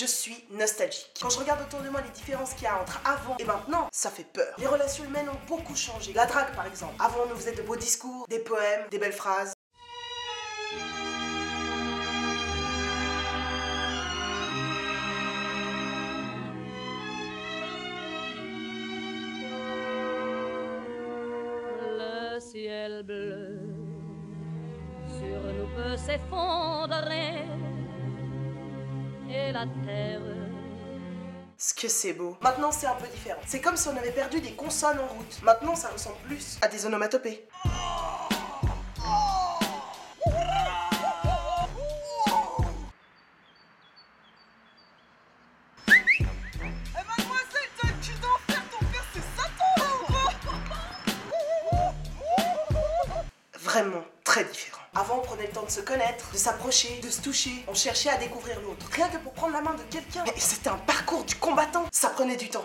je suis nostalgique. Quand je regarde autour de moi les différences qu'il y a entre avant et maintenant, ça fait peur. Les relations humaines ont beaucoup changé. La drague par exemple. Avant on nous faisait de beaux discours, des poèmes, des belles phrases. Le ciel bleu sur nous peut s'effondrer et la terre. Ce que c'est beau. Maintenant c'est un peu différent. C'est comme si on avait perdu des consonnes en route. Maintenant ça ressemble plus à des onomatopées. Vraiment très différent. Avant, on prenait le temps de se connaître, de s'approcher, de se toucher. On cherchait à découvrir l'autre. Rien que pour prendre la main de quelqu'un. Mais c'était un parcours du combattant. Ça prenait du temps.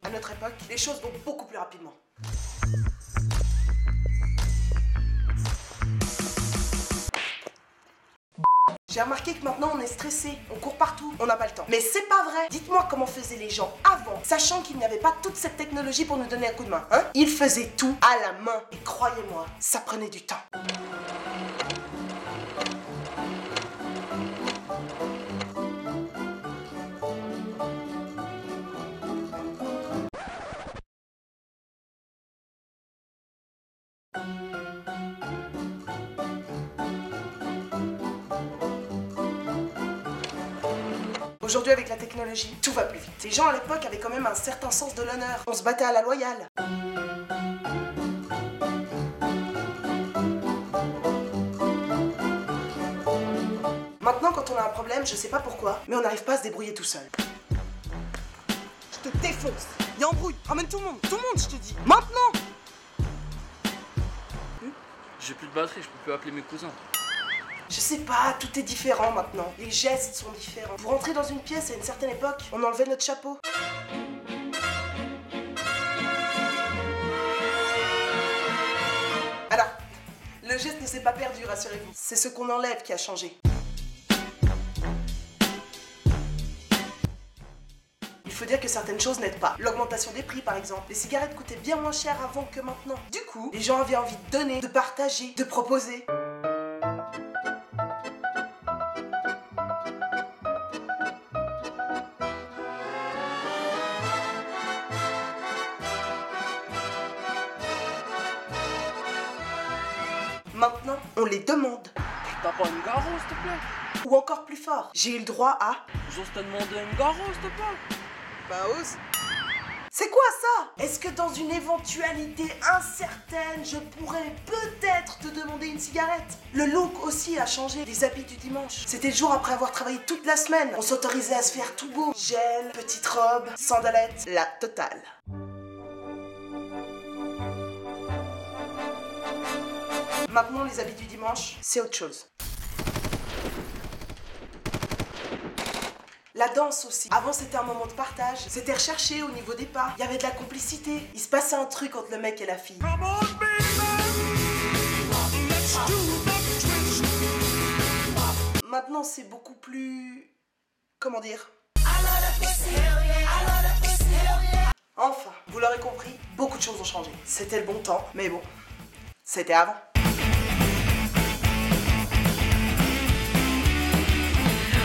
À notre époque, les choses vont beaucoup plus rapidement. J'ai remarqué que maintenant on est stressé, on court partout, on n'a pas le temps. Mais c'est pas vrai. Dites-moi comment faisaient les gens avant, sachant qu'il n'y avait pas toute cette technologie pour nous donner un coup de main, hein? Ils faisaient tout à la main. Et croyez-moi, ça prenait du temps. Aujourd'hui, avec la technologie, tout va plus vite. Les gens à l'époque avaient quand même un certain sens de l'honneur. On se battait à la loyale. Maintenant, quand on a un problème, je sais pas pourquoi, mais on n'arrive pas à se débrouiller tout seul. Je te défonce. Y'a embrouille. Ramène tout le monde, je te dis. Maintenant. J'ai plus de batterie, je peux plus appeler mes cousins. Je sais pas, tout est différent maintenant. Les gestes sont différents. Pour entrer dans une pièce à une certaine époque, on enlevait notre chapeau. Alors, le geste ne s'est pas perdu, rassurez-vous. C'est ce qu'on enlève qui a changé. Il faut dire que certaines choses n'aident pas. L'augmentation des prix par exemple. Les cigarettes coûtaient bien moins cher avant que maintenant. Du coup, les gens avaient envie de donner, de partager, de proposer. Maintenant, on les demande. T'as pas une garo, s'il te plaît? Ou encore plus fort, j'ai eu le droit à... J'ose te demander une garo, s'il te plaît? Bah ose. C'est quoi ça? Est-ce que dans une éventualité incertaine, je pourrais peut-être te demander une cigarette? Le look aussi a changé, les habits du dimanche. C'était le jour après avoir travaillé toute la semaine. On s'autorisait à se faire tout beau. Gel, petite robe, sandalettes, la totale. Maintenant, les habits du dimanche, c'est autre chose. La danse aussi. Avant, c'était un moment de partage. C'était recherché au niveau des pas. Il y avait de la complicité. Il se passait un truc entre le mec et la fille. Maintenant, c'est beaucoup plus... Comment dire? Enfin, vous l'aurez compris, beaucoup de choses ont changé. C'était le bon temps, mais bon, c'était avant.